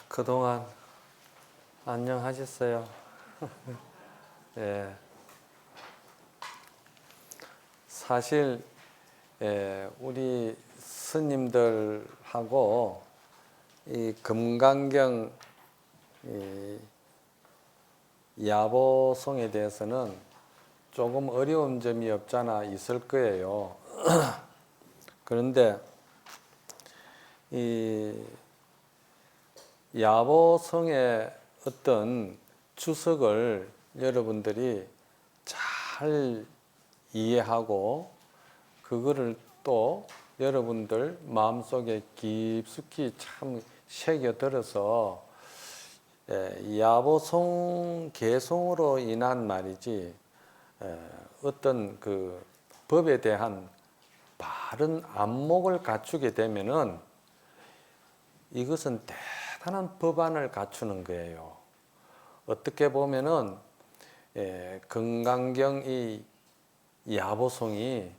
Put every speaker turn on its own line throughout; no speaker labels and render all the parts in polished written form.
그동안 안녕하셨어요? 예, 사실 우리 스님들하고 이 금강경 이 야보송에 대해서는 조금 어려운 점이 없잖아 있을 거예요. 그런데 이 야보성의 어떤 주석을 여러분들이 잘 이해하고 그거를 또 여러분들 마음속에 깊숙이 참 새겨들어서 야보성 개송으로 인한 말이지 어떤 그 법에 대한 바른 안목을 갖추게 되면은 이것은 대단한 법안을 갖추는 거예요. 어떻게 보면은 금강경 이 야보송이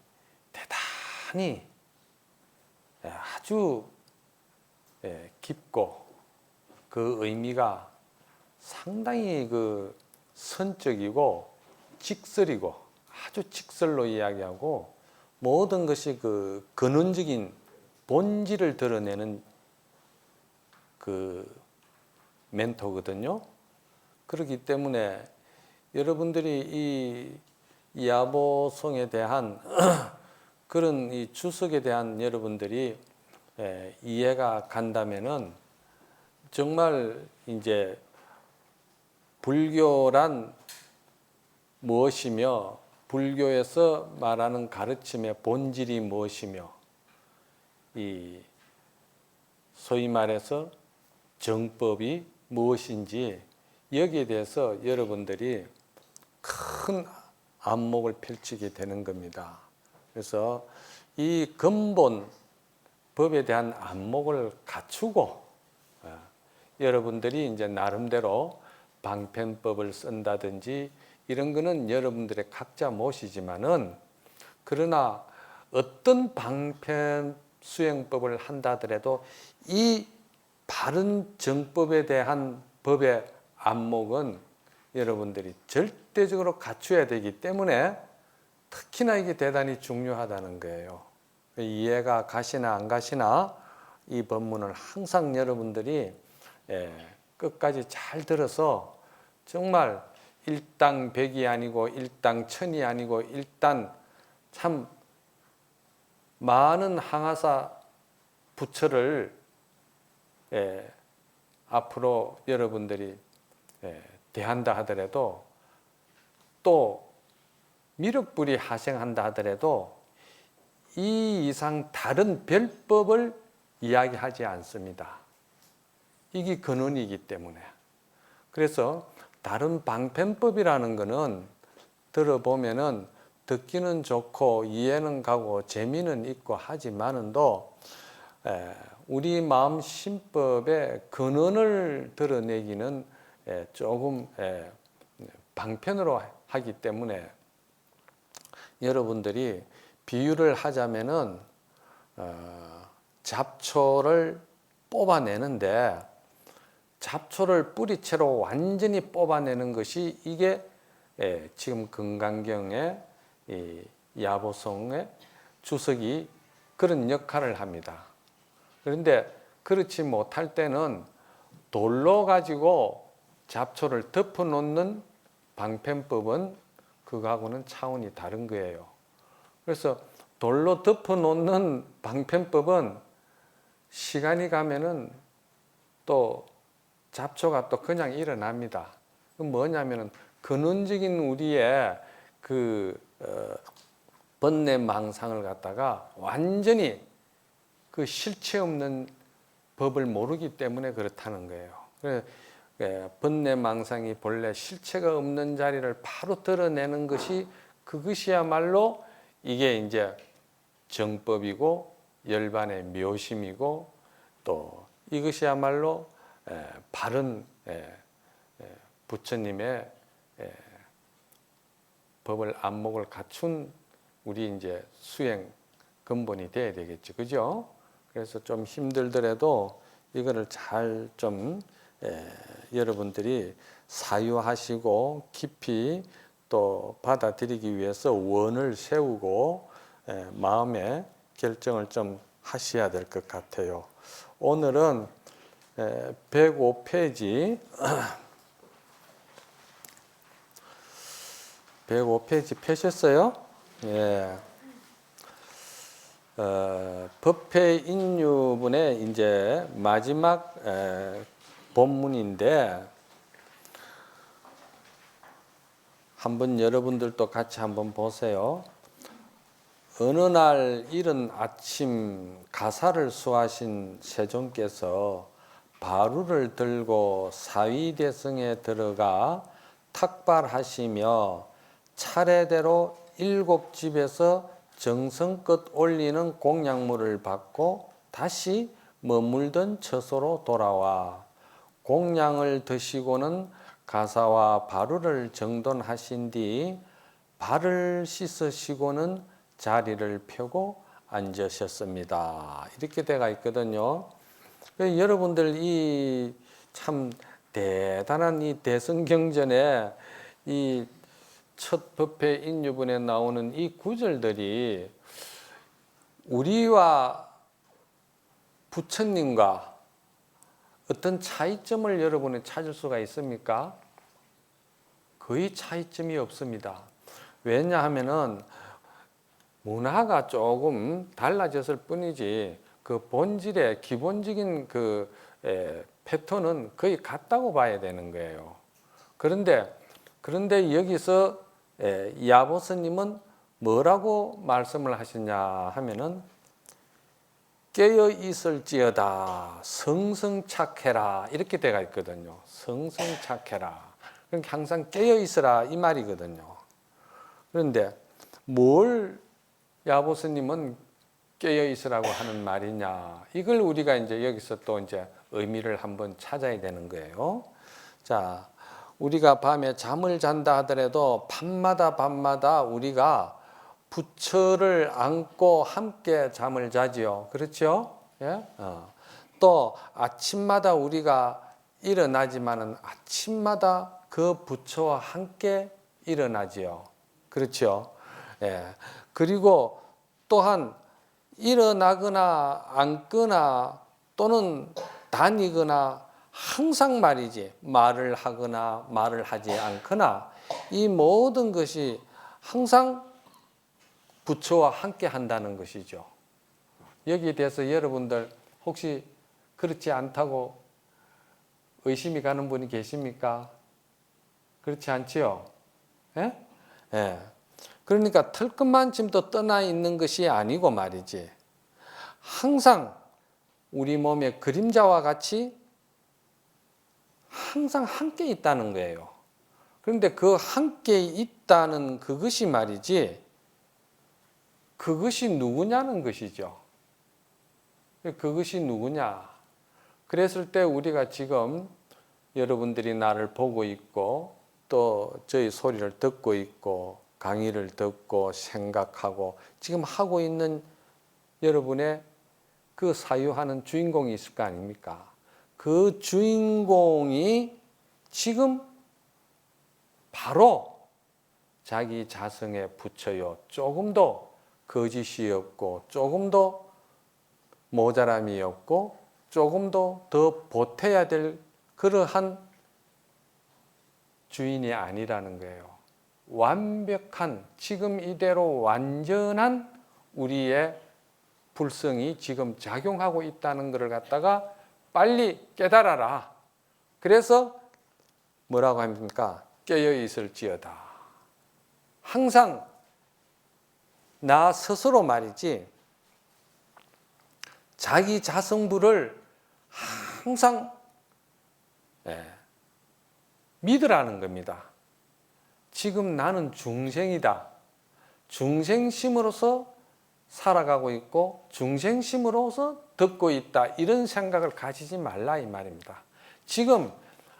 대단히 아주 깊고 그 의미가 상당히 그 선적이고 직설이고 아주 직설로 이야기하고 모든 것이 그 근원적인 본질을 드러내는 그 멘토거든요. 그렇기 때문에 여러분들이 이 야보송에 대한 그런 이 주석에 대한 여러분들이 이해가 간다면은 정말 이제 불교란 무엇이며 불교에서 말하는 가르침의 본질이 무엇이며 이 소위 말해서 정법이 무엇인지 여기에 대해서 여러분들이 큰 안목을 펼치게 되는 겁니다. 그래서 이 근본 법에 대한 안목을 갖추고 여러분들이 이제 나름대로 방편법을 쓴다든지 이런 거는 여러분들의 각자 몫이지만은 그러나 어떤 방편 수행법을 한다 하더라도 이 바른 정법에 대한 법의 안목은 여러분들이 절대적으로 갖춰야 되기 때문에 특히나 이게 대단히 중요하다는 거예요. 이해가 가시나 안 가시나 이 법문을 항상 여러분들이 끝까지 잘 들어서 정말 일당백이 아니고 일당천이 아니고 일단 참 많은 항아사 부처를 앞으로 여러분들이 대한다 하더라도 또 미륵불이 하생한다 하더라도 이 이상 다른 별법을 이야기하지 않습니다. 이게 근원이기 때문에. 그래서 다른 방편법이라는 것은 들어보면은 듣기는 좋고 이해는 가고 재미는 있고 하지만은도 우리 마음 심법의 근원을 드러내기는 조금 방편으로 하기 때문에 여러분들이 비유를 하자면은 잡초를 뽑아내는데 잡초를 뿌리채로 완전히 뽑아내는 것이 이게 지금 금강경의 이 야보송의 주석이 그런 역할을 합니다. 그런데 그렇지 못할 때는 돌로 가지고 잡초를 덮어 놓는 방편법은 그거하고는 차원이 다른 거예요. 그래서 돌로 덮어 놓는 방편법은 시간이 가면은 또 잡초가 또 그냥 일어납니다. 그 뭐냐면은 근원적인 우리의 그 번뇌망상을 갖다가 완전히 그 실체 없는 법을 모르기 때문에 그렇다는 거예요. 그래서 번뇌망상이 본래 실체가 없는 자리를 바로 드러내는 것이 그것이야말로 이게 이제 정법이고 열반의 묘심이고 또 이것이야말로 바른 부처님의 법을 안목을 갖춘 우리 이제 수행 근본이 돼야 되겠죠, 그죠? 그래서 좀 힘들더라도 이거를 잘 좀 여러분들이 사유하시고 깊이 또 받아들이기 위해서 원을 세우고 마음의 결정을 좀 하셔야 될 것 같아요. 오늘은 105페이지 105페이지 펴셨어요? 예. 법회 인유분의 이제 마지막 본문인데 한번 여러분들도 같이 한번 보세요. 어느 날 이른 아침 가사를 수하신 세존께서 바루를 들고 사위대성에 들어가 탁발하시며 차례대로 7집에서 정성껏 올리는 공양물을 받고 다시 머물던 처소로 돌아와 공양을 드시고는 가사와 바루를 정돈하신 뒤 발을 씻으시고는 자리를 펴고 앉으셨습니다. 이렇게 돼가 있거든요. 여러분들 이 참 대단한 이 대성경전에 이 첫 법회 인유분에 나오는 이 구절들이 우리와 부처님과 어떤 차이점을 여러분이 찾을 수가 있습니까? 거의 차이점이 없습니다. 왜냐하면은 문화가 조금 달라졌을 뿐이지 그 본질의 기본적인 그 패턴은 거의 같다고 봐야 되는 거예요. 그런데 여기서 야보스님은 뭐라고 말씀을 하시냐 하면은 깨어 있을지어다 성성착해라 이렇게 되어 있거든요. 성성착해라. 그러니까 항상 깨어 있으라 이 말이거든요. 그런데 뭘 야보스님은 깨어 있으라고 하는 말이냐? 이걸 우리가 이제 여기서 또 이제 의미를 한번 찾아야 되는 거예요. 자, 우리가 밤에 잠을 잔다 하더라도 밤마다 우리가 부처를 안고 함께 잠을 자지요. 그렇죠? 예? 또 아침마다 우리가 일어나지만은 아침마다 그 부처와 함께 일어나지요. 그렇죠? 예. 그리고 또한 일어나거나 앉거나 또는 다니거나 항상 말이지 말을 하거나 말을 하지 않거나 이 모든 것이 항상 부처와 함께 한다는 것이죠. 여기에 대해서 여러분들 혹시 그렇지 않다고 의심이 가는 분이 계십니까? 그렇지 않지요? 예? 예. 그러니까 털끝만침도 떠나 있는 것이 아니고 말이지. 항상 우리 몸의 그림자와 같이 항상 함께 있다는 거예요. 그런데 그 함께 있다는 그것이 말이지, 그것이 누구냐는 것이죠. 그것이 누구냐? 그랬을 때 우리가 지금 여러분들이 나를 보고 있고 또 저희 소리를 듣고 있고 강의를 듣고 생각하고 지금 하고 있는 여러분의 그 사유하는 주인공이 있을 거 아닙니까? 그 주인공이 지금 바로 자기 자성의 부처요. 조금도 거짓이 없고 조금도 모자람이 없고 조금도 더 보태야 될 그러한 주인이 아니라는 거예요. 완벽한 지금 이대로 완전한 우리의 불성이 지금 작용하고 있다는 것을 갖다가 빨리 깨달아라. 그래서 뭐라고 합니까? 깨어 있을지어다. 항상 나 스스로 말이지 자기 자성부를 항상 믿으라는 겁니다. 지금 나는 중생이다. 중생심으로서 살아가고 있고 중생심으로서 듣고 있다. 이런 생각을 가지지 말라 이 말입니다. 지금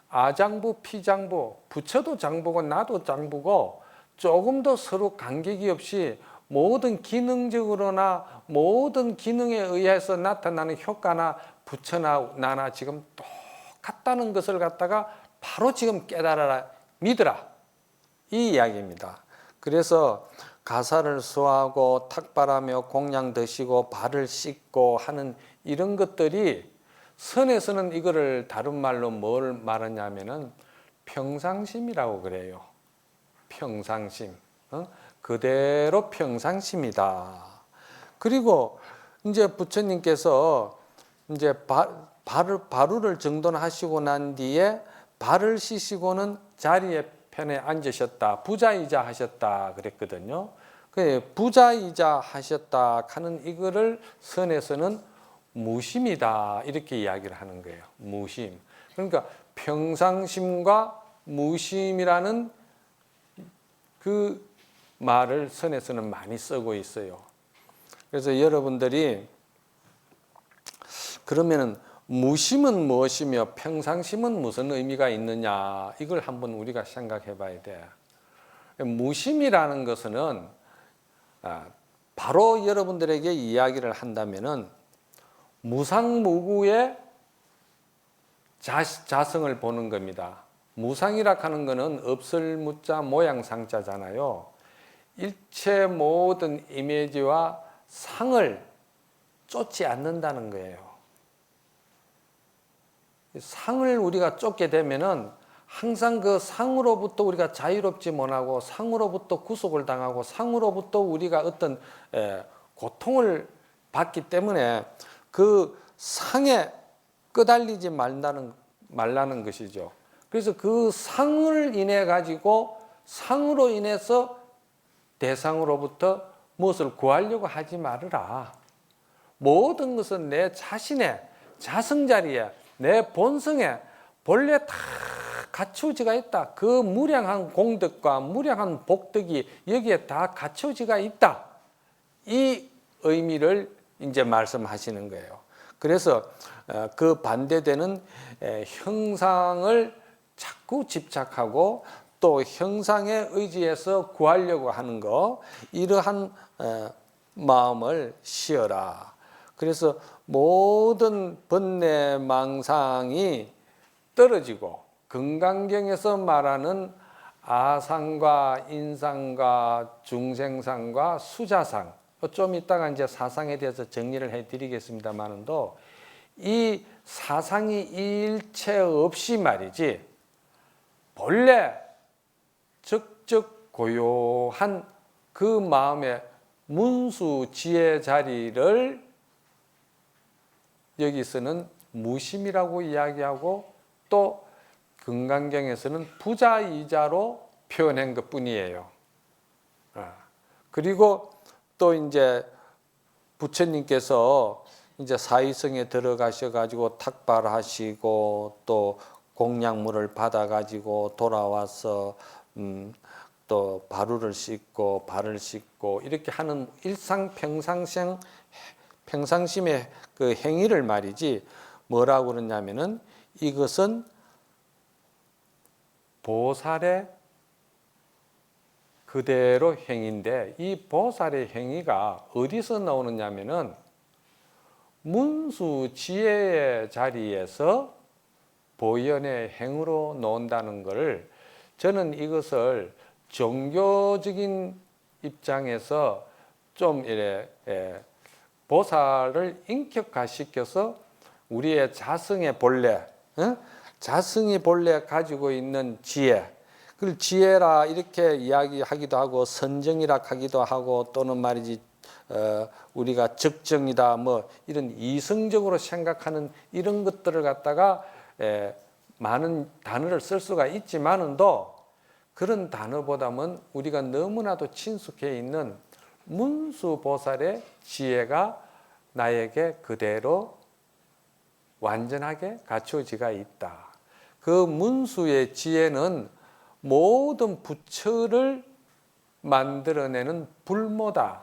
아장부, 피장부, 부처도 장부고 나도 장부고 조금도 서로 간격이 없이 모든 기능적으로나 모든 기능에 의해서 나타나는 효과나 부처나 나나 지금 똑같다는 것을 갖다가 바로 지금 깨달아라, 믿으라, 이 이야기입니다. 그래서 가사를 수하고 탁발하며 공양 드시고 발을 씻고 하는 이런 것들이 선에서는 이거를 다른 말로 뭘 말하냐면은 평상심이라고 그래요. 평상심. 그대로 평상심이다. 그리고 이제 부처님께서 이제 바루를 정돈하시고 난 뒤에 발을 씻으시고는 자리에 편에 앉으셨다. 부자이자 하셨다 그랬거든요. 그 부자이자 하셨다 하는 이거를 선에서는 무심이다 이렇게 이야기를 하는 거예요. 무심. 그러니까 평상심과 무심이라는 그 말을 선에서는 많이 쓰고 있어요. 그래서 여러분들이 그러면은 무심은 무엇이며 평상심은 무슨 의미가 있느냐, 이걸 한번 우리가 생각해 봐야 돼. 무심이라는 것은 바로 여러분들에게 이야기를 한다면은 무상무구의 자성을 보는 겁니다. 무상이라 하는 것은 없을 무자 모양상자잖아요. 일체 모든 이미지와 상을 쫓지 않는다는 거예요. 상을 우리가 쫓게 되면은 항상 그 상으로부터 우리가 자유롭지 못하고 상으로부터 구속을 당하고 상으로부터 우리가 어떤 고통을 받기 때문에 그 상에 끄달리지 말라는 것이죠. 그래서 그 상을 인해 가지고 상으로 인해서 대상으로부터 무엇을 구하려고 하지 말으라. 모든 것은 내 자신의 자성자리에 내 본성에 본래 다 갖추어지가 있다. 그 무량한 공덕과 무량한 복덕이 여기에 다 갖추어지가 있다. 이 의미를 이제 말씀하시는 거예요. 그래서 그 반대되는 형상을 자꾸 집착하고 또 형상에 의지해서 구하려고 하는 거, 이러한 마음을 쉬어라. 그래서 모든 번뇌 망상이 떨어지고 금강경에서 말하는 아상과 인상과 중생상과 수자상, 좀 이따가 이제 사상에 대해서 정리를 해드리겠습니다만도 이 사상이 일체 없이 말이지 본래 적적 고요한 그 마음의 문수 지혜 자리를 여기서는 무심이라고 이야기하고 또 금강경에서는 부자이자로 표현한 것 뿐이에요. 그리고 또 이제 부처님께서 이제 사위성에 들어가셔 가지고 탁발하시고 또 공양물을 받아 가지고 돌아와서 또 바루를 씻고 발을 씻고 이렇게 하는 일상 평상심의 그 행위를 말이지 뭐라고 그러냐면은 이것은 보살의 그대로 행위인데 이 보살의 행위가 어디서 나오느냐면은 문수 지혜의 자리에서 보현의 행으로 나온다는 것을 저는 이것을 종교적인 입장에서 좀 이래 보살을 인격화시켜서 우리의 자성의 본래, 자성이 본래 가지고 있는 지혜, 그걸 지혜라 이렇게 이야기하기도 하고 선정이라 하기도 하고 또는 말이지 우리가 적정이다 뭐 이런 이성적으로 생각하는 이런 것들을 갖다가 많은 단어를 쓸 수가 있지만은도 그런 단어보다는 우리가 너무나도 친숙해 있는 문수보살의 지혜가 나에게 그대로 완전하게 갖춰지가 있다. 그 문수의 지혜는 모든 부처를 만들어내는 불모다.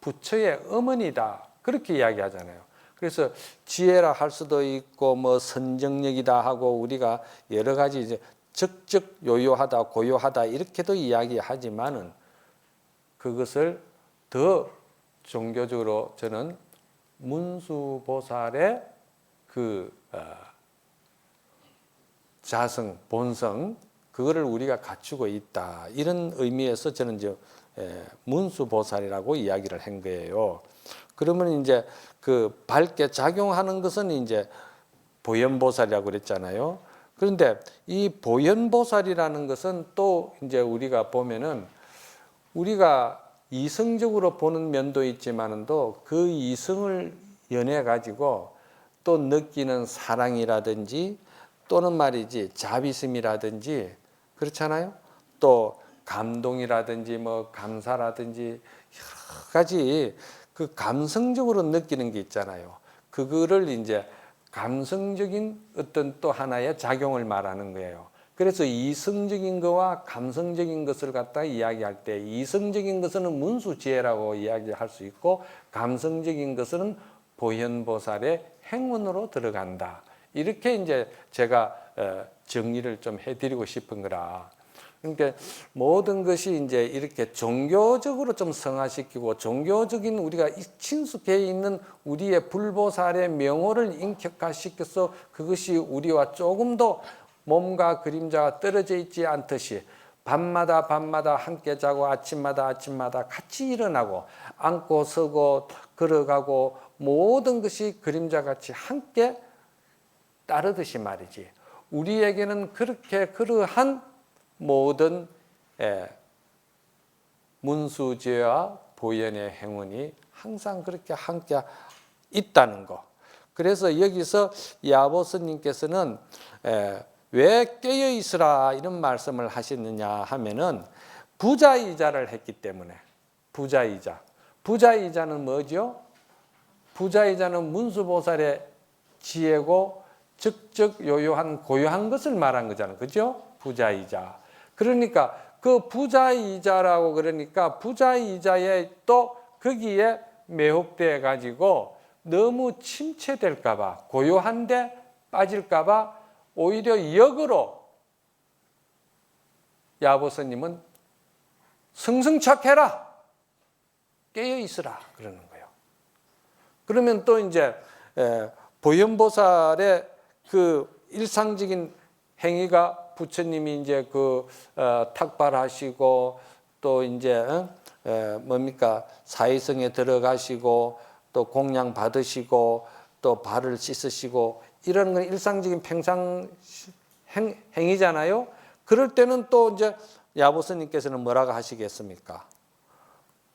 부처의 어머니다. 그렇게 이야기하잖아요. 그래서 지혜라 할 수도 있고 뭐 선정력이다 하고 우리가 여러 가지 이제 적적 요요하다 고요하다 이렇게도 이야기하지만은 그것을 더 종교적으로 저는 문수보살의 그 자성, 본성, 그거를 우리가 갖추고 있다. 이런 의미에서 저는 이제 문수보살이라고 이야기를 한 거예요. 그러면 이제 그 밝게 작용하는 것은 이제 보현보살이라고 그랬잖아요. 그런데 이 보현보살이라는 것은 또 이제 우리가 보면은 우리가 이성적으로 보는 면도 있지만도 그 이성을 연해 가지고 또 느끼는 사랑이라든지 또는 말이지 자비심이라든지 그렇잖아요. 또 감동이라든지 뭐 감사라든지 여러 가지 그 감성적으로 느끼는 게 있잖아요. 그거를 이제 감성적인 어떤 또 하나의 작용을 말하는 거예요. 그래서 이성적인 것과 감성적인 것을 갖다 이야기할 때 이성적인 것은 문수지혜라고 이야기할 수 있고 감성적인 것은 보현보살의 행운으로 들어간다. 이렇게 이제 제가 정리를 좀 해드리고 싶은 거라. 그러니까 모든 것이 이제 이렇게 종교적으로 좀 성화시키고 종교적인 우리가 친숙해 있는 우리의 불보살의 명호를 인격화시켜서 그것이 우리와 조금 더 몸과 그림자가 떨어져 있지 않듯이 밤마다 함께 자고 아침마다 같이 일어나고 앉고 서고 걸어가고 모든 것이 그림자같이 함께 따르듯이 말이지. 우리에게는 그렇게 그러한 모든 문수지와 보현의 행운이 항상 그렇게 함께 있다는 거. 그래서 여기서 야보 스님께서는 왜 깨어 있으라 이런 말씀을 하시느냐 하면은 부자이자를 했기 때문에. 부자이자는 뭐죠? 부자이자는 문수보살의 지혜고 적적 요요한 고요한 것을 말한 거잖아요. 그죠? 부자이자. 그러니까 그 부자이자라고 그러니까 부자이자에 또 거기에 매혹돼 가지고 너무 침체될까 봐 고요한데 빠질까 봐 오히려 역으로 야보스님은 승승착해라 깨어 있으라 그러는 거예요. 그러면 또 이제 보현보살의 그 일상적인 행위가 부처님이 이제 그 탁발하시고 또 이제 뭡니까 사의성에 들어가시고 또 공양 받으시고 또 발을 씻으시고 이런 건 일상적인 평상 행위잖아요. 그럴 때는 또 이제 야보스님께서는 뭐라고 하시겠습니까?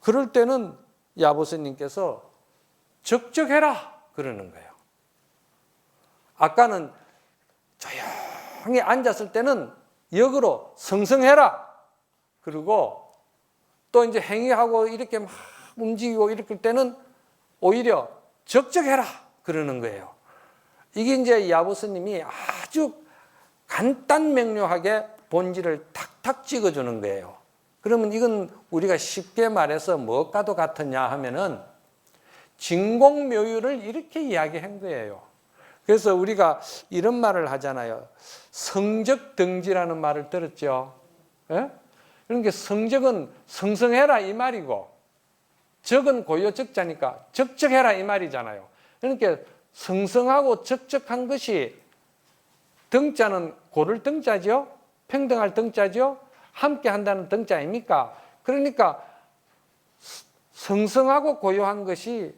그럴 때는 야보스님께서 적적해라 그러는 거예요. 아까는 조용히 앉았을 때는 역으로 성성해라. 그리고 또 이제 행위하고 이렇게 막 움직이고 이럴 때는 오히려 적적해라. 그러는 거예요. 이게 이제 야보스님이 아주 간단 명료하게 본질을 탁탁 찍어주는 거예요. 그러면 이건 우리가 쉽게 말해서 뭐과도 같으냐 하면은 진공묘유를 이렇게 이야기한 거예요. 그래서 우리가 이런 말을 하잖아요. 성적등지라는 말을 들었죠. 예? 그러니까 성적은 성성해라 이 말이고 적은 고요적자니까 적적해라 이 말이잖아요. 그러니까 성성하고 적적한 것이 등자는 고를 등자죠. 평등할 등자죠. 함께 한다는 등자 아닙니까? 그러니까 성성하고 고요한 것이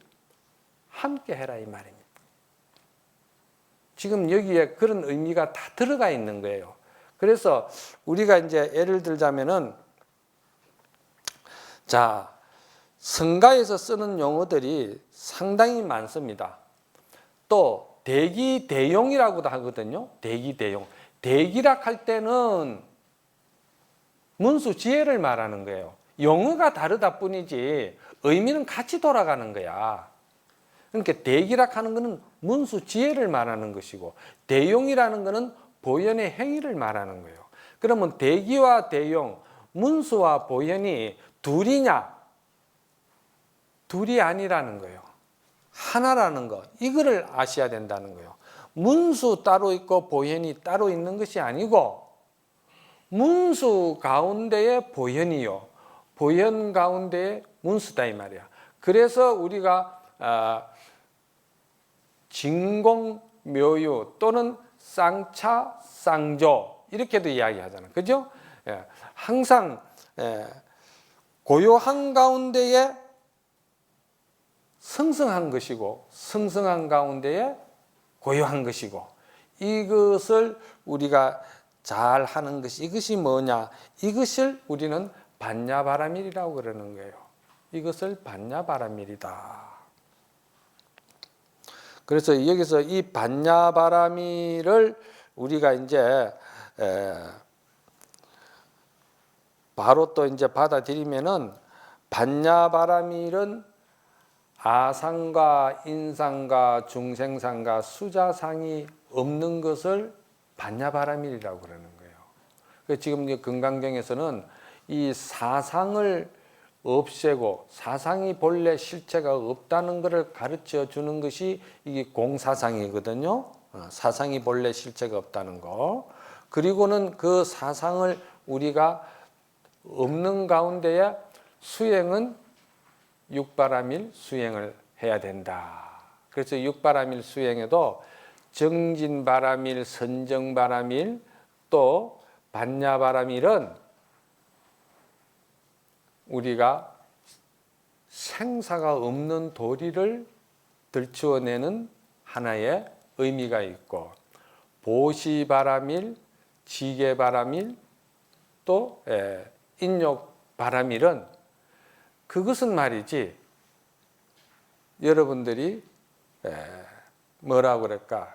함께 해라 이 말입니다. 지금 여기에 그런 의미가 다 들어가 있는 거예요. 그래서 우리가 이제 예를 들자면은 자, 성가에서 쓰는 용어들이 상당히 많습니다. 또 대기대용이라고도 하거든요. 대기대용. 대기락 할 때는 문수지혜를 말하는 거예요. 용어가 다르다 뿐이지 의미는 같이 돌아가는 거야. 그러니까 대기락 하는 것은 문수지혜를 말하는 것이고 대용이라는 것은 보현의 행위를 말하는 거예요. 그러면 대기와 대용, 문수와 보현이 둘이냐? 둘이 아니라는 거예요. 하나라는 거. 이거를 아셔야 된다는 거예요. 문수 따로 있고 보현이 따로 있는 것이 아니고 문수 가운데에 보현이요. 보현 가운데에 문수다 이 말이야. 그래서 우리가 진공 묘유 또는 쌍차, 쌍조 이렇게도 이야기하잖아요. 그죠? 예, 항상 고요한 가운데에 성성한 것이고 성성한 가운데에 고요한 것이고 이것을 우리가 잘 하는 것이 이것이 뭐냐? 이것을 우리는 반야바라밀이라고 그러는 거예요. 이것을 반야바라밀이다. 그래서 여기서 이 반야바라밀을 우리가 이제 바로 또 이제 받아들이면은 반야바라밀은 아상과 인상과 중생상과 수자상이 없는 것을 반야바라밀이라고 그러는 거예요. 지금 금강경에서는 이 사상을 없애고 사상이 본래 실체가 없다는 것을 가르쳐 주는 것이 이게 공사상이거든요. 사상이 본래 실체가 없다는 거. 그리고는 그 사상을 우리가 없는 가운데에 수행은 육바라밀 수행을 해야 된다. 그래서 육바라밀 수행에도 정진바라밀, 선정바라밀 또 반야바라밀은 우리가 생사가 없는 도리를 들추어내는 하나의 의미가 있고 보시바라밀, 지게바라밀 또 인욕바라밀은 그것은 말이지 여러분들이 뭐라고 그럴까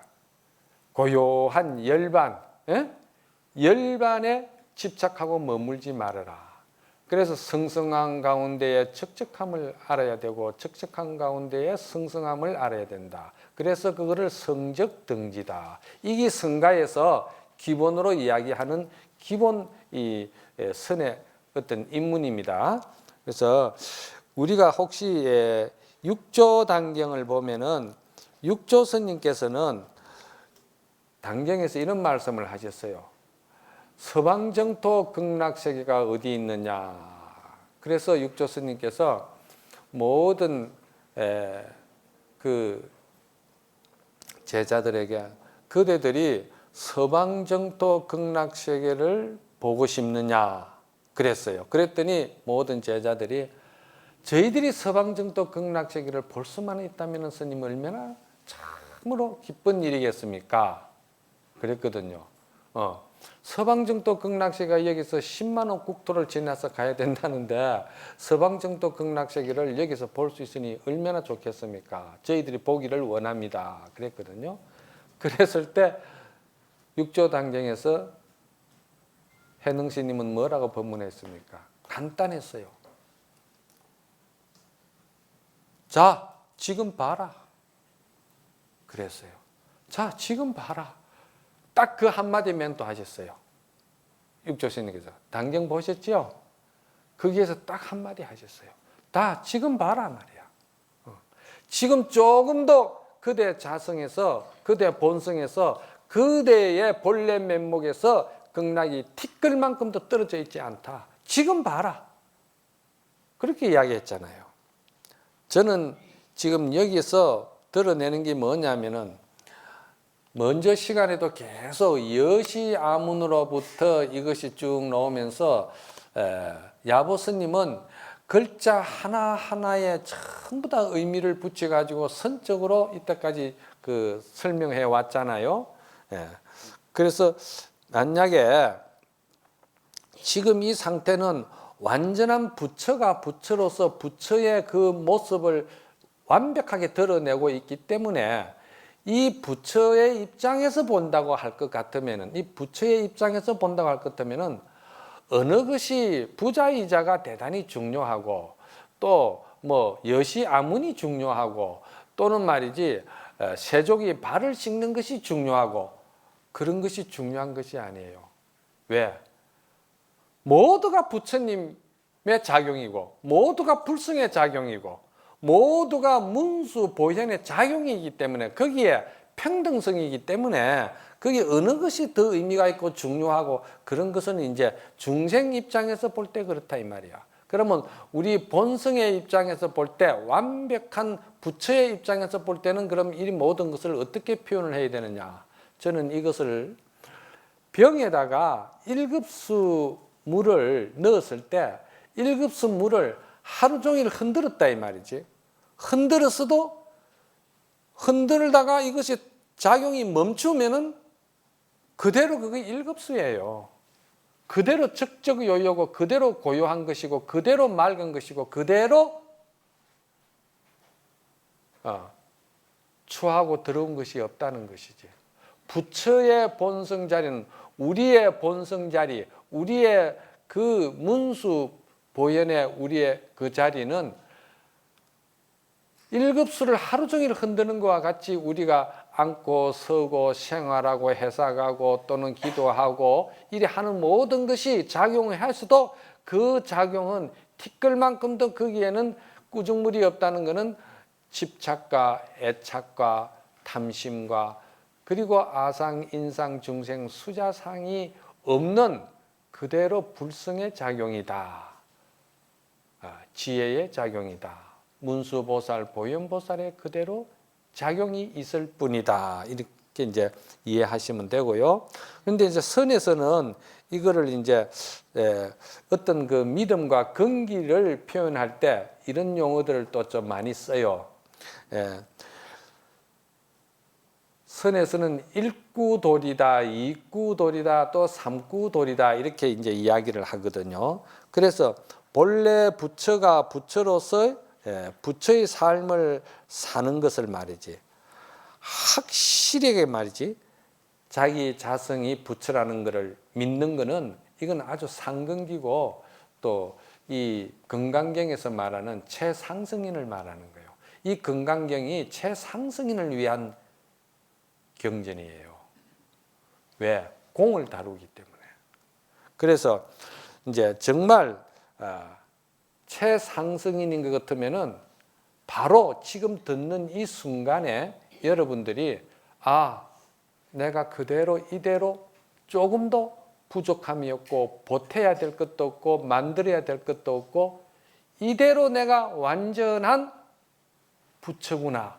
고요한 열반 열반에 집착하고 머물지 말아라. 그래서 성성한 가운데에 척척함을 알아야 되고 척척한 가운데에 성성함을 알아야 된다. 그래서 그거를 성적등지다. 이게 성가에서 기본으로 이야기하는 기본 이 선의 어떤 입문입니다. 그래서 우리가 혹시 육조 단경을 보면은 육조 스님께서는 단경에서 이런 말씀을 하셨어요. 서방정토 극락세계가 어디 있느냐. 그래서 육조 스님께서 모든 그 제자들에게 그대들이 서방정토 극락세계를 보고 싶느냐 그랬어요. 그랬더니 모든 제자들이 저희들이 서방정토 극락세계를 볼 수만 있다면 스님 얼마나 참으로 기쁜 일이겠습니까? 그랬거든요. 서방정토 극락세계가 여기서 10만 원 국토를 지나서 가야 된다는데 서방정토 극락세계를 여기서 볼 수 있으니 얼마나 좋겠습니까? 저희들이 보기를 원합니다. 그랬거든요. 그랬을 때 육조단경에서 해능스님은 뭐라고 법문했습니까? 간단했어요. 자, 지금 봐라. 그랬어요. 자, 지금 봐라. 딱 그 한마디 멘토하셨어요. 육조스님께서. 단경 보셨죠? 거기에서 딱 한마디 하셨어요. 다 지금 봐라 말이야. 지금 조금 더 그대 자성에서 그대 본성에서 그대의 본래 면목에서 극락이 티끌만큼도 떨어져 있지 않다. 지금 봐라. 그렇게 이야기했잖아요. 저는 지금 여기서 드러내는 게 뭐냐면은 먼저 시간에도 계속 여시 아문으로부터 이것이 쭉 나오면서 야보스님은 글자 하나하나에 전부 다 의미를 붙여가지고 선적으로 이때까지 그 설명해 왔잖아요. 그래서 만약에 지금 이 상태는 완전한 부처가 부처로서 부처의 그 모습을 완벽하게 드러내고 있기 때문에 이 부처의 입장에서 본다고 할 것 같으면은 이 부처의 입장에서 본다고 할 것 같으면은 어느 것이 부자이자가 대단히 중요하고 또 뭐 여시 아문이 중요하고 또는 말이지 세족이 발을 씻는 것이 중요하고 그런 것이 중요한 것이 아니에요. 왜? 모두가 부처님의 작용이고 모두가 불성의 작용이고 모두가 문수 보현의 작용이기 때문에 거기에 평등성이기 때문에 거기에 어느 것이 더 의미가 있고 중요하고 그런 것은 이제 중생 입장에서 볼 때 그렇다 이 말이야. 그러면 우리 본성의 입장에서 볼 때 완벽한 부처의 입장에서 볼 때는 그럼 이 모든 것을 어떻게 표현을 해야 되느냐? 저는 이것을 병에다가 1급수 물을 넣었을 때 1급수 물을 하루 종일 흔들었다 이 말이지. 흔들었어도 흔들다가 이것이 작용이 멈추면은 그대로 그게 1급수예요. 그대로 적적요요고 그대로 고요한 것이고 그대로 맑은 것이고 그대로 추하고 더러운 것이 없다는 것이지. 부처의 본성 자리는 우리의 본성 자리, 우리의 그 문수 보현의 우리의 그 자리는 1급수를 하루 종일 흔드는 것과 같이 우리가 앉고 서고 생활하고 회사 가고 또는 기도하고 이래 하는 모든 것이 작용을 했어도 그 작용은 티끌만큼도 거기에는 꾸중물이 없다는 것은 집착과 애착과 탐심과 그리고 아상, 인상, 중생, 수자상이 없는 그대로 불성의 작용이다. 지혜의 작용이다. 문수보살, 보현보살의 그대로 작용이 있을 뿐이다. 이렇게 이제 이해하시면 되고요. 그런데 이제 선에서는 이거를 이제 어떤 그 믿음과 긍기를 표현할 때 이런 용어들을 또 좀 많이 써요. 선에서는 일구돌이다, 이구돌이다, 또 삼구돌이다 이렇게 이제 이야기를 하거든요. 그래서 본래 부처가 부처로서 부처의 삶을 사는 것을 말이지. 확실하게 말이지. 자기 자성이 부처라는 것을 믿는 것은 이건 아주 상근기고 또 이 금강경에서 말하는 최상승인을 말하는 거예요. 이 금강경이 최상승인을 위한 경전이에요. 왜? 공을 다루기 때문에. 그래서 이제 정말 최상승인인 것 같으면은 바로 지금 듣는 이 순간에 여러분들이 내가 그대로 이대로 조금도 부족함이 없고 보태야 될 것도 없고 만들어야 될 것도 없고 이대로 내가 완전한 부처구나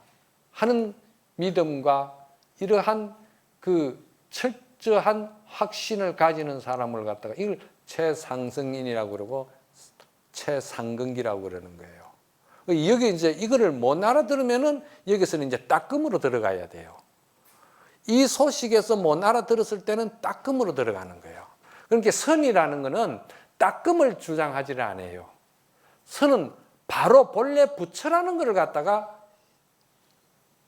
하는 믿음과 이러한 그 철저한 확신을 가지는 사람을 갖다가 이걸 최상승인이라고 그러고 최상근기라고 그러는 거예요. 여기 이제 이거를 못 알아들으면은 여기서는 이제 따끔으로 들어가야 돼요. 이 소식에서 못 알아들었을 때는 따끔으로 들어가는 거예요. 그러니까 선이라는 거는 따끔을 주장하지를 않아요. 선은 바로 본래 부처라는 것을 갖다가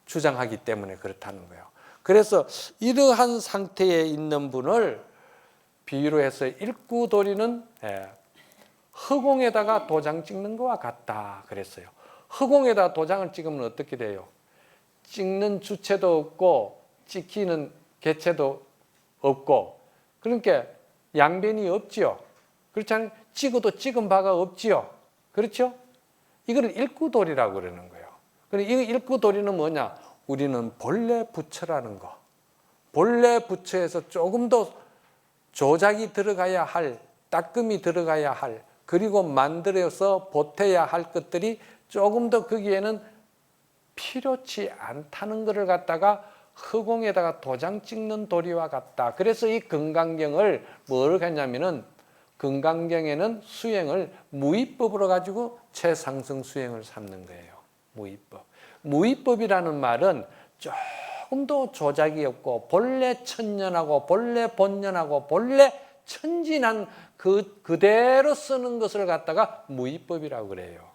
주장하기 때문에 그렇다는 거예요. 그래서 이러한 상태에 있는 분을 비유로 해서 일구도리는 허공에다가 도장 찍는 것과 같다 그랬어요. 허공에다 도장을 찍으면 어떻게 돼요? 찍는 주체도 없고 찍히는 개체도 없고 그러니까 양변이 없지요. 그렇지 않아요? 찍어도 찍은 바가 없지요. 그렇죠? 이거는 일구도리라고 그러는 거예요. 이 일구도리는 뭐냐? 우리는 본래 부처라는 거. 본래 부처에서 조금 더 조작이 들어가야 할, 따끔이 들어가야 할, 그리고 만들어서 보태야 할 것들이 조금 더 거기에는 필요치 않다는 것을 갖다가 허공에다가 도장 찍는 도리와 같다. 그래서 이 금강경을 뭘 했냐면은 금강경에는 수행을 무위법으로 가지고 최상승 수행을 삼는 거예요. 무위법. 무위법이라는 말은 조금도 조작이 없고 본래 천년하고 본래 본년하고 본래 천진한 그대로 쓰는 것을 갖다가 무위법이라고 그래요.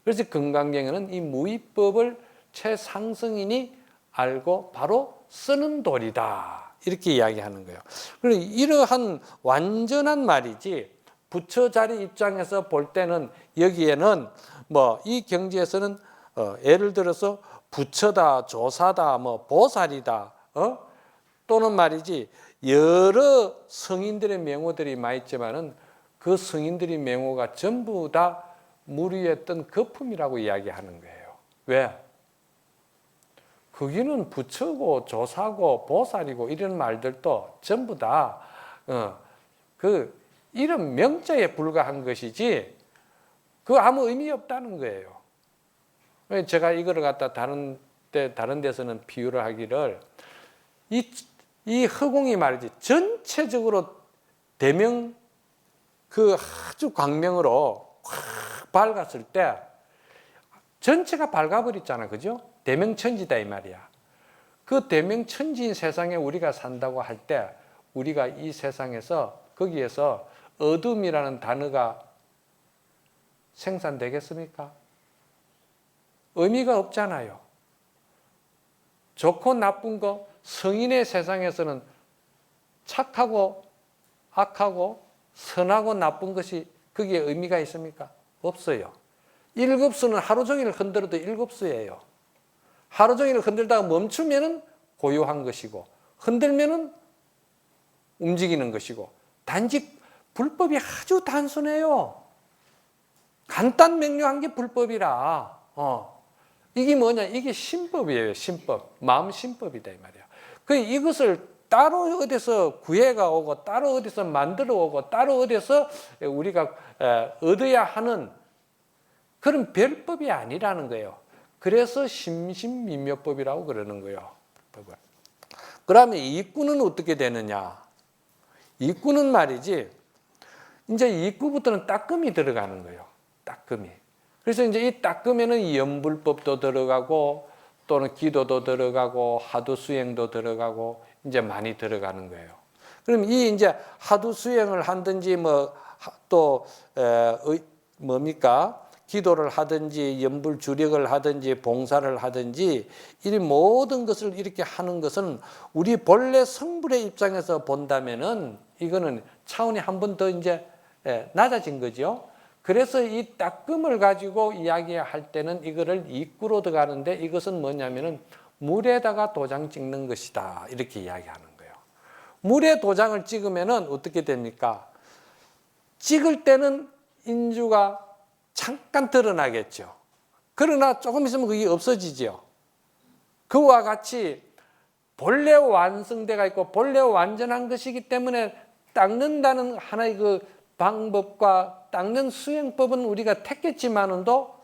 그래서 금강경에는 이 무위법을 최상승인이 알고 바로 쓰는 도리다. 이렇게 이야기하는 거예요. 그리고 이러한 완전한 말이지 부처 자리 입장에서 볼 때는 여기에는 뭐 이 경지에서는 예를 들어서 부처다, 조사다, 뭐 보살이다, 또는 말이지 여러 성인들의 명호들이 많이 있지만은 그 성인들의 명호가 전부 다 물 위에 뜬 거품이라고 이야기하는 거예요. 왜? 거기는 부처고 조사고 보살이고 이런 말들도 전부 다 그 이름 명자에 불과한 것이지 그거 아무 의미 없다는 거예요. 제가 이거를 갖다 다른 데서는 비유를 하기를 이 허공이 말이지 전체적으로 대명 그 아주 광명으로 확 밝았을 때 전체가 밝아버렸잖아, 그죠? 대명천지다 이 말이야. 그 대명천지인 세상에 우리가 산다고 할 때 우리가 이 세상에서 거기에서 어둠이라는 단어가 생산되겠습니까? 의미가 없잖아요. 좋고 나쁜 거, 성인의 세상에서는 착하고 악하고 선하고 나쁜 것이 거기에 의미가 있습니까? 없어요. 일급수는 하루 종일 흔들어도 일급수예요. 하루 종일 흔들다가 멈추면은 고요한 것이고 흔들면은 움직이는 것이고 단지 불법이 아주 단순해요. 간단 명료한 게 불법이라. 이게 뭐냐? 이게 신법이에요. 신법. 마음 신법이다 이 말이야. 그 이것을 따로 어디서 구해가 오고 따로 어디서 만들어 오고 따로 어디서 우리가 얻어야 하는 그런 별법이 아니라는 거예요. 그래서 심신미묘법이라고 그러는 거예요. 그러면 이구는 어떻게 되느냐? 이구는 말이지 이제 이구부터는 따끔이 들어가는 거예요. 따끔이. 그래서 이제 이 따끔에는 염불법도 들어가고 또는 기도도 들어가고 하두 수행도 들어가고 이제 많이 들어가는 거예요. 그럼 이 이제 하두 수행을 하든지 또 뭡니까? 기도를 하든지 염불 주력을 하든지 봉사를 하든지 이 모든 것을 이렇게 하는 것은 우리 본래 성불의 입장에서 본다면은 이거는 차원이 한 번 더 이제 낮아진 거죠. 그래서 이 따끔을 가지고 이야기할 때는 이거를 입구로 들어가는데 이것은 뭐냐면은 물에다가 도장 찍는 것이다. 이렇게 이야기하는 거예요. 물에 도장을 찍으면은 어떻게 됩니까? 찍을 때는 인주가 잠깐 드러나겠죠. 그러나 조금 있으면 그게 없어지죠. 그와 같이 본래 완성대가 있고 본래 완전한 것이기 때문에 닦는다는 하나의 그 방법과 닦는 수행법은 우리가 택했지만은도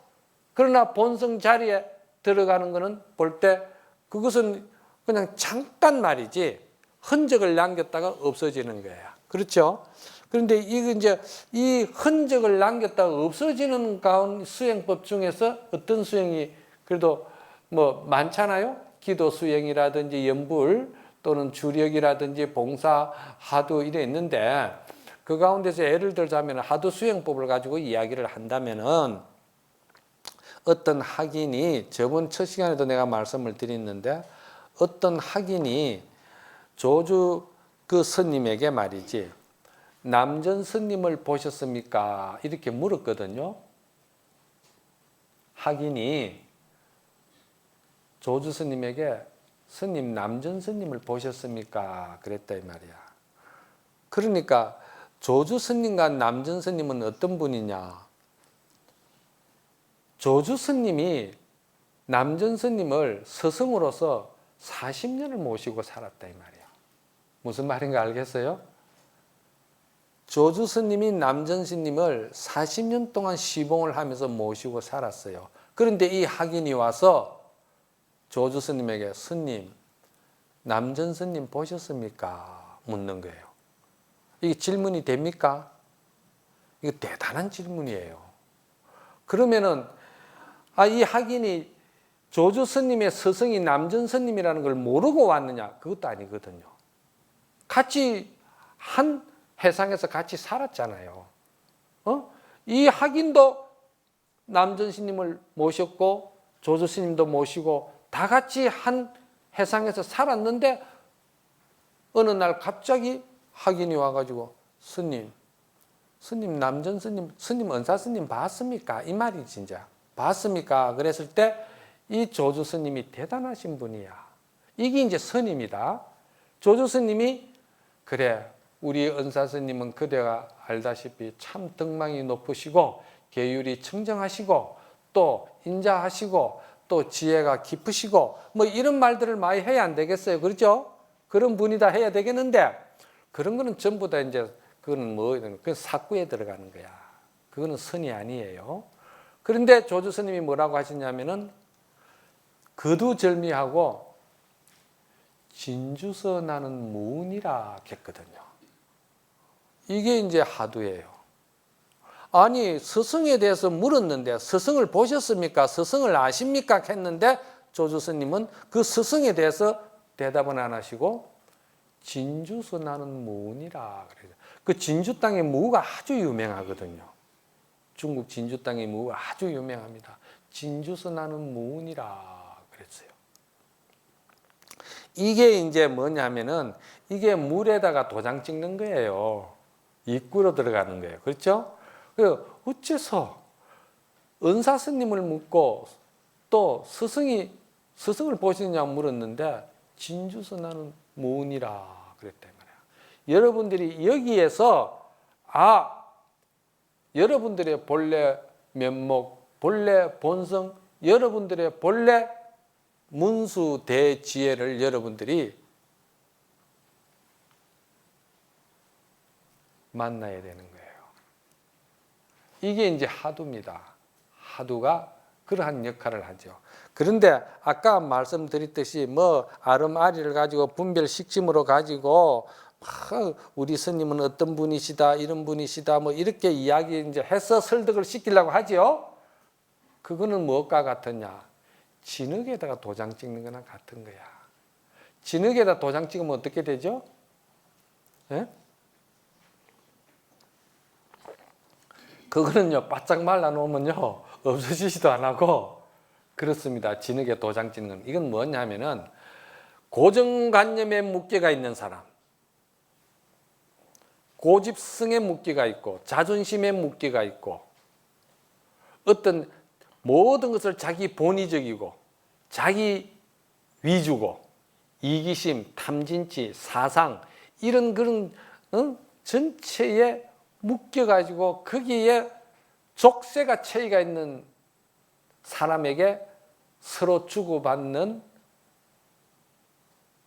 그러나 본성 자리에 들어가는 것은 볼 때 그것은 그냥 잠깐 말이지 흔적을 남겼다가 없어지는 거야. 그렇죠? 그런데 이제 이 흔적을 남겼다가 없어지는 가운 수행법 중에서 어떤 수행이 그래도 많잖아요. 기도 수행이라든지 염불 또는 주력이라든지 봉사, 하두 이래 있는데 그 가운데서 예를 들자면 하두 수행법을 가지고 이야기를 한다면은 어떤 학인이 저번 첫 시간에도 내가 말씀을 드렸는데 어떤 학인이 조주 그 스님에게 말이지 남전 스님을 보셨습니까? 이렇게 물었거든요. 학인이 조주 스님에게 스님 남전 스님을 보셨습니까? 그랬다 이 말이야. 그러니까 조주 스님과 남전 스님은 어떤 분이냐? 조주 스님이 남전 스님을 스승으로서 40년을 모시고 살았다 이 말이야. 무슨 말인가 알겠어요? 조주 스님이 남전 스님을 40년 동안 시봉을 하면서 모시고 살았어요. 그런데 이 학인이 와서 조주 스님에게 스님, 남전 스님 보셨습니까? 묻는 거예요. 이게 질문이 됩니까? 이거 대단한 질문이에요. 그러면은 이 학인이 조주 스님의 스승이 남전 스님이라는 걸 모르고 왔느냐? 그것도 아니거든요. 같이 한 해상에서 같이 살았잖아요. 이 학인도 남전 스님을 모셨고 조주 스님도 모시고 다 같이 한 해상에서 살았는데 어느 날 갑자기 학인이 와가지고 스님 남전 스님, 스님 은사 스님 봤습니까? 이 말이 진짜 봤습니까? 그랬을 때 이 조주 스님이 대단하신 분이야. 이게 이제 스님이다. 조주 스님이 그래 우리 은사 스님은 그대가 알다시피 참 덕망이 높으시고 계율이 청정하시고 또 인자하시고 또 지혜가 깊으시고 이런 말들을 많이 해야 안 되겠어요. 그렇죠? 그런 분이다 해야 되겠는데 그런 거는 전부 다 이제 그건 그건 사구에 들어가는 거야. 그거는 선이 아니에요. 그런데 조주 스님이 뭐라고 하시냐면은 거두절미하고 진주서 나는 무운이라 했거든요. 이게 이제 하두예요. 아니 스승에 대해서 물었는데 스승을 보셨습니까? 스승을 아십니까? 했는데 조주 스님은 그 스승에 대해서 대답은 안 하시고 진주서 나는 무운이라 그래요. 그 진주 땅의 무가 아주 유명하거든요. 중국 진주 땅의 무가 아주 유명합니다. 진주서 나는 무운이라 그랬어요. 이게 이제 뭐냐면은 이게 물에다가 도장 찍는 거예요. 입구로 들어가는 거예요. 그렇죠? 어째서 은사 스님을 묻고 또 스승을 보시느냐고 물었는데 진주서 나는 무운이라 그랬단 말이에요. 여러분들이 여기에서 여러분들의 본래 면목, 본래 본성, 여러분들의 본래 문수 대지혜를 여러분들이 만나야 되는 거예요. 이게 이제 하두입니다. 하두가 그러한 역할을 하죠. 그런데 아까 말씀드렸듯이 뭐 아름아리를 가지고 분별 식심으로 가지고 우리 스님은 어떤 분이시다, 이런 분이시다, 뭐 이렇게 이야기 이제 해서 설득을 시키려고 하죠. 그거는 무엇과 같으냐? 진흙에다가 도장 찍는 거나 같은 거야. 진흙에다 도장 찍으면 어떻게 되죠? 예? 그거는요, 바짝 말라 놓으면요, 없어지지도 안 하고, 그렇습니다. 진흙에 도장 찍는 건. 이건 뭐냐면은, 고정관념에 묶여가 있는 사람, 고집성에 묶여가 있고, 자존심에 묶여가 있고, 어떤 모든 것을 자기 본의적이고, 자기 위주고, 이기심, 탐진치, 사상, 이런 그런, 전체에 묶여가지고 거기에 족쇄가 채이가 있는 사람에게 서로 주고받는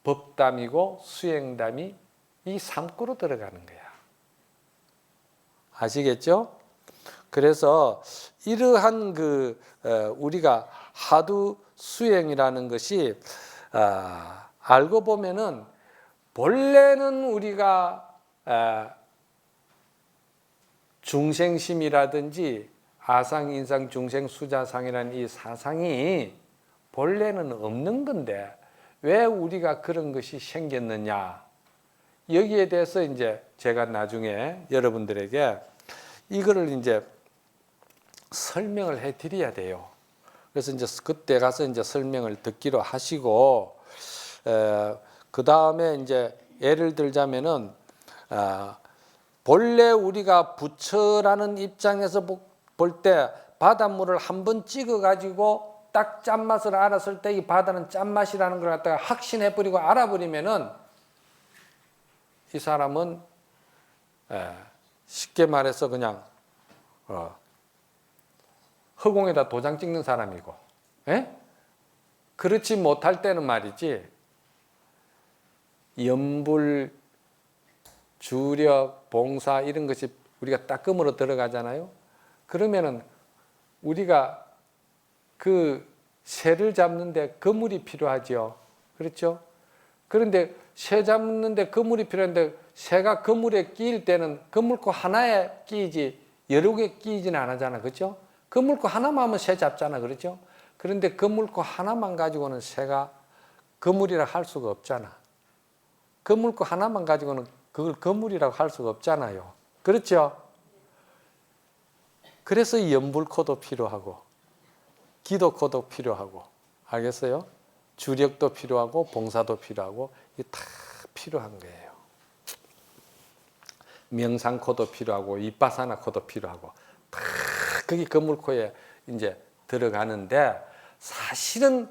법담이고 수행담이 이 삼구로 들어가는 거야. 아시겠죠? 그래서 이러한 우리가 하두 수행이라는 것이 알고 보면은 본래는 우리가 중생심이라든지 아상, 인상, 중생, 수자상이라는 이 사상이 본래는 없는 건데 왜 우리가 그런 것이 생겼느냐? 여기에 대해서 이제 제가 나중에 여러분들에게 이거를 이제 설명을 해 드려야 돼요. 그래서 이제 그때 가서 이제 설명을 듣기로 하시고, 그 다음에 이제 예를 들자면은, 본래 우리가 부처라는 입장에서 볼 때 바닷물을 한번 찍어가지고 딱 짠맛을 알았을 때 이 바다는 짠맛이라는 걸 갖다가 확신해버리고 알아버리면은 이 사람은 쉽게 말해서 그냥 허공에다 도장 찍는 사람이고, 그렇지 못할 때는 말이지 염불, 주력, 봉사 이런 것이 우리가 따끔으로 들어가잖아요. 그러면은 우리가 그 새를 잡는데 그물이 필요하죠. 그렇죠? 그런데 새 잡는데 그물이 필요한데 새가 그물에 끼일 때는 그물고 하나에 끼이지 여러 개 끼이지는 않잖아. 그렇죠? 그물고 하나만 하면 새 잡잖아. 그렇죠? 그런데 그물고 하나만 가지고는 새가 그물이라 할 수가 없잖아. 그물고 하나만 가지고는 그걸 그물이라고 할 수가 없잖아요. 그렇죠? 그래서 연불코도 필요하고 기도코도 필요하고, 알겠어요? 주력도 필요하고 봉사도 필요하고, 이게 다 필요한 거예요. 명상코도 필요하고 이빠사나코도 필요하고, 다 거기 그물코에 이제 들어가는데, 사실은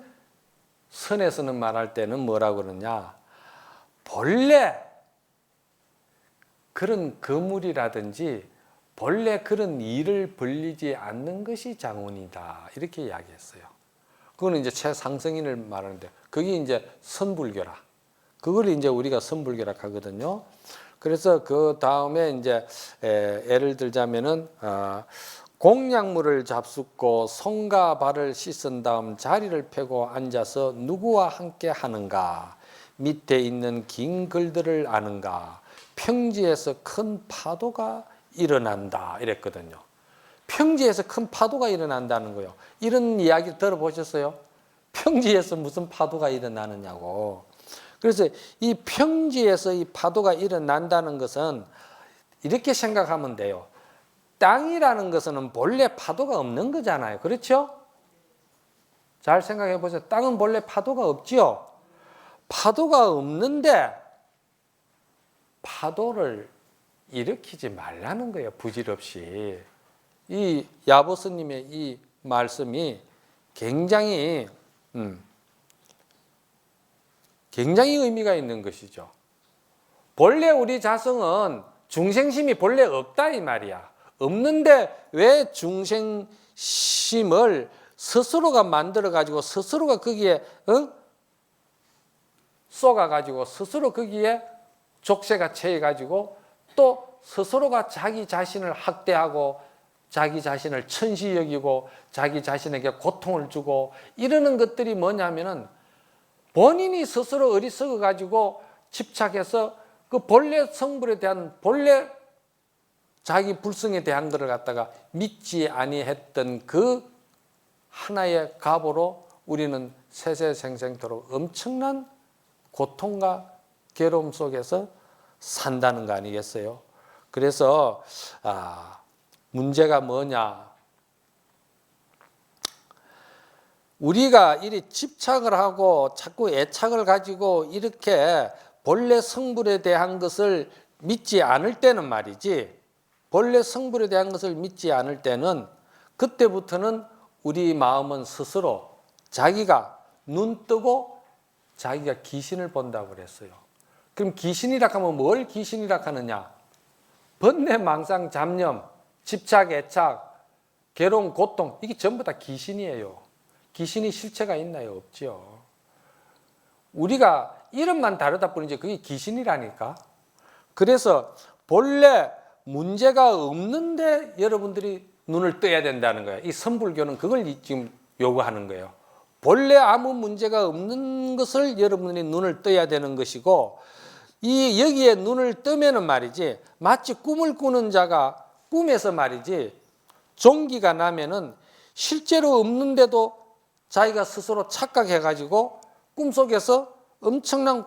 선에서는 말할 때는 뭐라고 그러냐, 본래 그런 거물이라든지 본래 그런 일을 벌리지 않는 것이 장운이다, 이렇게 이야기했어요. 그거는 이제 최상승인을 말하는데, 그게 이제 선불교라. 그걸 이제 우리가 선불교라 하거든요. 그래서 그 다음에 이제 예를 들자면은 공약물을 잡숫고 손과 발을 씻은 다음 자리를 펴고 앉아서 누구와 함께 하는가? 밑에 있는 긴 글들을 아는가? 평지에서 큰 파도가 일어난다 이랬거든요. 평지에서 큰 파도가 일어난다는 거요. 이런 이야기 들어보셨어요? 평지에서 무슨 파도가 일어나느냐고. 그래서 이 평지에서 이 파도가 일어난다는 것은 이렇게 생각하면 돼요. 땅이라는 것은 본래 파도가 없는 거잖아요. 그렇죠? 잘 생각해 보세요. 땅은 본래 파도가 없지요. 파도가 없는데 파도를 일으키지 말라는 거예요. 부질없이. 이 야보스님의 이 말씀이 굉장히 의미가 있는 것이죠. 본래 우리 자성은 중생심이 본래 없다 이 말이야. 없는데 왜 중생심을 스스로가 만들어 가지고 스스로가 거기에 쏘가 가지고 스스로 거기에 족쇄가 채해 가지고 또 스스로가 자기 자신을 학대하고 자기 자신을 천시 여기고 자기 자신에게 고통을 주고 이러는 것들이 뭐냐면은 본인이 스스로 어리석어 가지고 집착해서 그 본래 성불에 대한 본래 자기 불성에 대한 것을 갖다가 믿지 아니했던 그 하나의 값으로 우리는 세세생생토록 엄청난 고통과 괴로움 속에서 산다는 거 아니겠어요? 그래서 문제가 뭐냐? 우리가 이리 집착을 하고 자꾸 애착을 가지고 이렇게 본래 성불에 대한 것을 믿지 않을 때는 말이지, 본래 성불에 대한 것을 믿지 않을 때는 그때부터는 우리 마음은 스스로 자기가 눈 뜨고 자기가 귀신을 본다고 그랬어요. 그럼 귀신이라 하면 뭘 귀신이라 하느냐? 번뇌, 망상, 잡념, 집착, 애착, 괴로움, 고통, 이게 전부 다 귀신이에요. 귀신이 실체가 있나요? 없죠. 우리가 이름만 다르다 뿐이지 그게 귀신이라니까. 그래서 본래 문제가 없는데 여러분들이 눈을 떠야 된다는 거예요. 이 선불교는 그걸 지금 요구하는 거예요. 본래 아무 문제가 없는 것을 여러분들이 눈을 떠야 되는 것이고, 이 여기에 눈을 뜨면은 말이지, 마치 꿈을 꾸는 자가 꿈에서 말이지 종기가 나면은 실제로 없는데도 자기가 스스로 착각해 가지고 꿈속에서 엄청난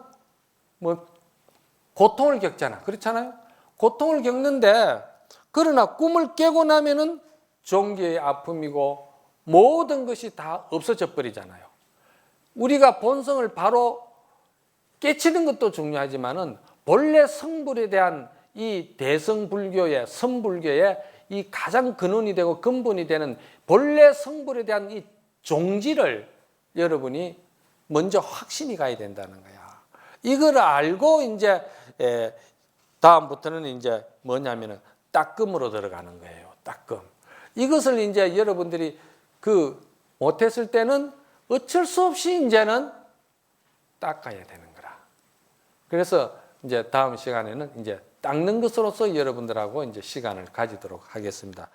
고통을 겪잖아. 그렇잖아요? 고통을 겪는데, 그러나 꿈을 깨고 나면은 종기의 아픔이고 모든 것이 다 없어져 버리잖아요. 우리가 본성을 바로 깨치는 것도 중요하지만은 본래 성불에 대한 이 대성불교의 선불교의 이 가장 근원이 되고 근본이 되는 본래 성불에 대한 이 종지를 여러분이 먼저 확신이 가야 된다는 거야. 이걸 알고 이제 다음부터는 이제 뭐냐면은 따끔으로 들어가는 거예요. 따끔. 이것을 이제 여러분들이 못했을 때는 어쩔 수 없이 이제는 닦아야 되는 거라. 그래서 이제 다음 시간에는 이제 닦는 것으로서 여러분들하고 이제 시간을 가지도록 하겠습니다.